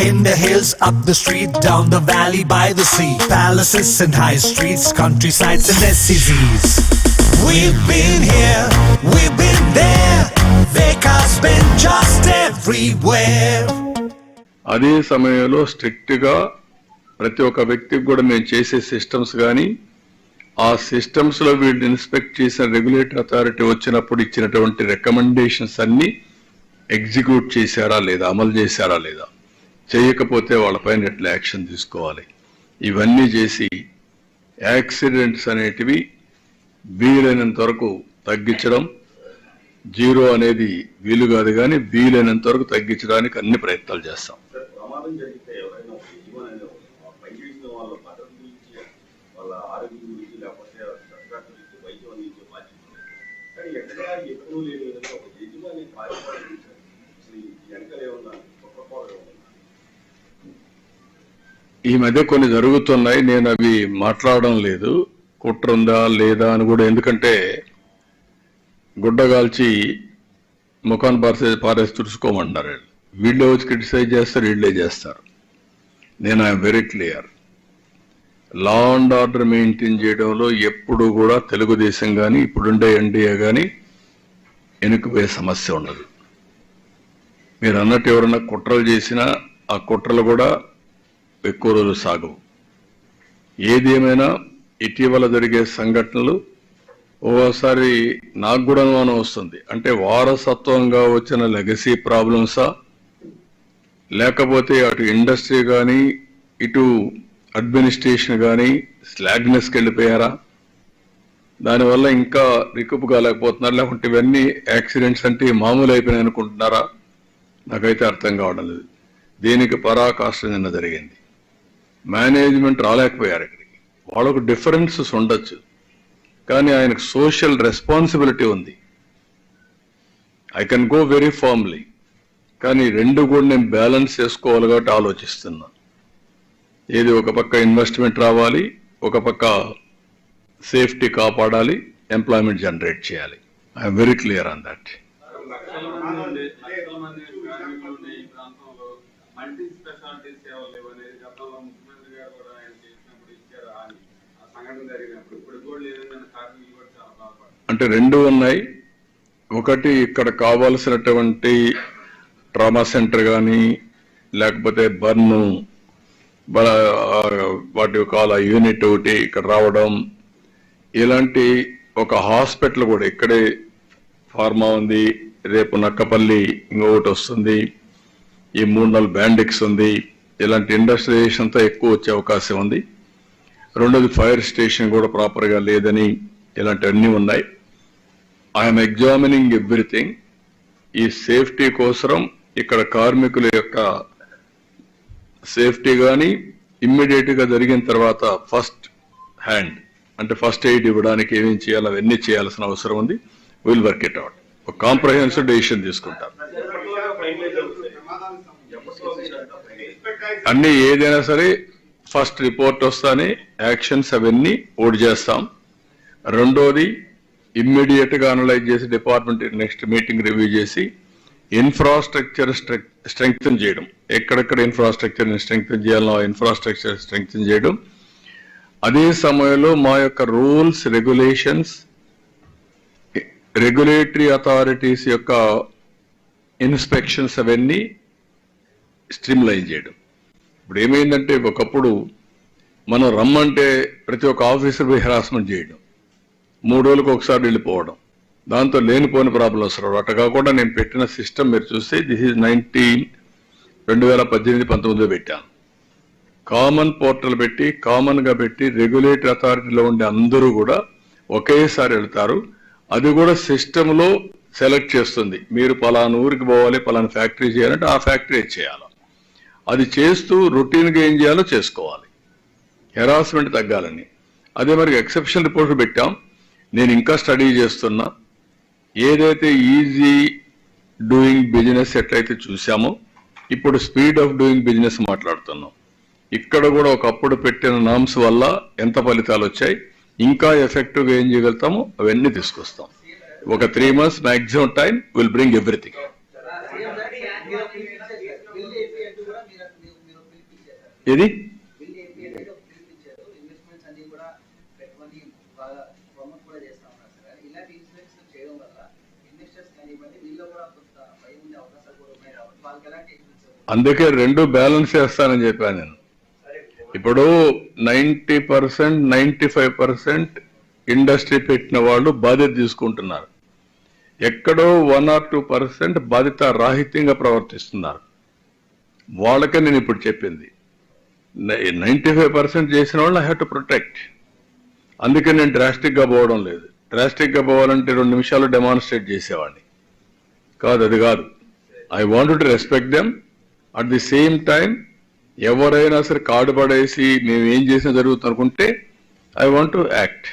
In the hills, up the street, down the valley, by the sea, palaces and high streets, countrysides and SCZs. We've been here, we've been there, Vekas been just everywhere. అదే సమయంలో strict గా ప్రతి ఒక్క వ్యక్తికి కూడా మేము చేసే systems కానీ ఆ సిస్టమ్స్ లో వీళ్ళు ఇన్స్పెక్ట్ చేసిన రెగ్యులేటరీ అథారిటీ వచ్చినప్పుడు ఇచ్చినటువంటి రికమెండేషన్స్ అన్ని ఎగ్జిక్యూట్ చేశారా లేదా, అమలు చేశారా లేదా, చేయకపోతే వాళ్ళపైన ఎట్లా యాక్షన్ తీసుకోవాలి, ఇవన్నీ చేసి యాక్సిడెంట్స్ అనేటివి వీలైనంత వరకు తగ్గించడం, జీరో అనేది వీలు కాదు కానీ వీలైనంత వరకు తగ్గించడానికి అన్ని ప్రయత్నాలు చేస్తాం. ఈ మధ్య కొన్ని జరుగుతున్నాయి, నేను అవి మాట్లాడడం లేదు, కుట్ర ఉందా లేదా అని కూడా. ఎందుకంటే గుడ్డగాల్చి ముఖాన్ని పారేసి తుడుచుకోమంటున్నారు. వీళ్ళే వచ్చి క్రిటిసైజ్ చేస్తారు, వీళ్ళే చేస్తారు. నేను I'm very clear, law and order maintain చేయడంలో ఎప్పుడు కూడా తెలుగుదేశం కానీ ఇప్పుడుండే ఎన్డీఏ కానీ వెనుకపోయే సమస్య ఉండదు. మీరు అన్నట్టు ఎవరన్నా కుట్రలు చేసినా ఆ కుట్రలు కూడా ఎక్కువ రోజులు సాగవు. ఏది ఏమైనా ఇటీవల జరిగే సంఘటనలు ఓసారి నాకు కూడా అనుమానం వస్తుంది, అంటే వారసత్వంగా వచ్చిన లెగసీ ప్రాబ్లమ్సా, లేకపోతే అటు ఇండస్ట్రీ కానీ ఇటు అడ్మినిస్ట్రేషన్ కానీ స్లాగ్నెస్కి వెళ్ళిపోయారా, దానివల్ల ఇంకా రికప్ కాలేకపోతున్నారు, లేకుంటే ఇవన్నీ యాక్సిడెంట్స్ అంటే మామూలు అయిపోయినాయి అనుకుంటున్నారా, నాకైతే అర్థం కావడం లేదు. దీనికి పరాకాష్ట నిన్న జరిగింది. మేనేజ్మెంట్ రాలేకపోయారు ఇక్కడికి. వాళ్ళకు డిఫరెన్సెస్ ఉండొచ్చు కానీ ఆయనకు సోషల్ రెస్పాన్సిబిలిటీ ఉంది. I can go very firmly, కానీ రెండు కూడా నేను బ్యాలెన్స్ చేసుకోవాలి కాబట్టి ఆలోచిస్తున్నా. ఏది ఒక పక్క ఇన్వెస్ట్మెంట్ రావాలి, ఒక పక్క సేఫ్టీ కాపాడాలి, ఎంప్లాయ్మెంట్ జనరేట్ చేయాలి. I'm very clear on that. అంటే రెండు ఉన్నాయి. ఒకటి ఇక్కడ కావాల్సినటువంటి ట్రామా సెంటర్ కానీ లేకపోతే బర్న్ వాటి కాల యూనిట్ ఒకటి ఇక్కడ రావడం, ఇలాంటి ఒక హాస్పిటల్ కూడా ఇక్కడే ఫార్మా ఉంది, రేపు నక్కపల్లి ఇంకొకటి వస్తుంది, ఈ 3-4 బ్యాండిక్స్ ఉంది, ఇలాంటి ఇండస్ట్రియలైజేషన్ అంతా ఎక్కువ వచ్చే అవకాశం ఉంది. రెండోది ఫైర్ స్టేషన్ కూడా ప్రాపర్గా లేదని, ఇలాంటివన్నీ ఉన్నాయి. I'm examining everything. ఈ సేఫ్టీ కోసం ఇక్కడ కార్మికుల యొక్క సేఫ్టీ కానీ ఇమ్మీడియట్ గా జరిగిన తర్వాత ఫస్ట్ హ్యాండ్ అంటే ఫస్ట్ ఎయిడ్ ఇవ్వడానికి ఏమేం చేయాలో అవన్నీ చేయాల్సిన అవసరం ఉంది. Will work it out. ఒక కాంప్రహెన్సివ్ డెసిషన్ తీసుకుంటాం. అన్ని ఏదైనా సరే ఫస్ట్ రిపోర్ట్ వస్తానే యాక్షన్స్ అవన్నీ ఓడి చేస్తాం. రెండోది ఇమ్మీడియట్ గా అనలైజ్ చేసి డిపార్ట్మెంట్ నెక్స్ట్ మీటింగ్ రివ్యూ చేసి ఇన్ఫ్రాస్ట్రక్చర్ స్ట్రెంగ్తన్ చేయడం, ఎక్కడెక్కడ ఇన్ఫ్రాస్ట్రక్చర్ స్ట్రెంగ్తన్ చేయాలో ఇన్ఫ్రాస్ట్రక్చర్ స్ట్రెంగ్తన్ చేయడం. అదే సమయంలో మా యొక్క రూల్స్ రెగ్యులేషన్స్ రెగ్యులేటరీ అథారిటీస్ యొక్క ఇన్స్పెక్షన్స్ అవన్నీ స్ట్రీమ్లైన్ చేయడం. ఇప్పుడు ఏమైందంటే ఒకప్పుడు మనం రమ్మంటే ప్రతి ఒక్క ఆఫీసర్ పోయి హెరాస్మెంట్ చేయడం, 3 రోజులకు ఒకసారి వెళ్ళిపోవడం, దాంతో లేనిపోని ప్రాబ్లమ్స్ రావడం. అట్లా కాకుండా నేను పెట్టిన సిస్టమ్ మీరు చూస్తే దిస్ ఈజ్ 2018-19 పెట్టాను. కామన్ పోర్టల్ పెట్టి కామన్ గా పెట్టి రెగ్యులేటరీ అథారిటీలో ఉండే అందరూ కూడా ఒకేసారి వెళ్తారు. అది కూడా సిస్టమ్ లో సెలెక్ట్ చేస్తుంది, మీరు పలానా ఊరికి పోవాలి, పలానా ఫ్యాక్టరీ చేయాలంటే ఆ ఫ్యాక్టరీ చేయాలి. అది చేస్తూ రొటీన్ గా ఏం చేయాలో చేసుకోవాలి, హెరాస్మెంట్ తగ్గాలని. అదే మరి ఎక్సెప్షన్ రిపోర్ట్ పెట్టాం. నేను ఇంకా స్టడీ చేస్తున్నా. ఏదైతే ఈజీ డూయింగ్ బిజినెస్ ఎట్లయితే చూసామో ఇప్పుడు స్పీడ్ ఆఫ్ డూయింగ్ బిజినెస్ మాట్లాడుతున్నాం. ఇక్కడ కూడా ఒకప్పుడు పెట్టిన నామ్స్ వల్ల ఎంత ఫలితాలు వచ్చాయి, ఇంకా ఎఫెక్టివ్ గా ఏం చేయగలుగుతామో అవన్నీ తీసుకొస్తాం. ఒక 3 months maximum time will bring everything. మీరు పిలిపించారు. ఏది బిల్ ఏపీ అనేది ఒక పిలిపించారు. ఇన్వెస్ట్మెంట్స్ అన్ని కూడా పెట్టమని బాగా ప్రమోట్ కూడా చేస్తా ఉన్నారు సార్. ఇలాంటి ఇన్వెస్ట్మెంట్స్ చేయడం వల్ల ఇన్వెస్టర్స్ కానివ్వండి వీళ్ళు కూడా కొంత భయం ఉండే అవకాశాలు కూడా ఉన్నాయి కాబట్టి వాళ్ళకి ఎలాంటి ఇన్వెస్ట్మెంట్స్ అందుకే రెండు బ్యాలెన్స్ చేస్తానని చెప్పాను నేను. ఇప్పుడు 90% 95% ఇండస్ట్రీ పెట్టిన వాళ్ళు బాధ్యత తీసుకుంటున్నారు. ఎక్కడో 1 or 2% బాధ్యత రాహిత్యంగా ప్రవర్తిస్తున్నారు. వాళ్ళకే నేను ఇప్పుడు చెప్పింది. 95% చేసిన వాళ్ళు ఐ హ్యావ్ టు ప్రొటెక్ట్. అందుకే నేను డ్రాస్టిక్ గా పోవడం లేదు. డ్రాస్టిక్ గా పోవాలంటే 2 నిమిషాలు డెమాన్స్ట్రేట్ చేసేవాడిని కాదు, అది కాదు. I want to respect them. At the same time ఎవరైనా సరే కార్డు పడేసి మేము ఏం చేసినా జరుగుతుంది అనుకుంటే ఐ వాంట్ టు యాక్ట్.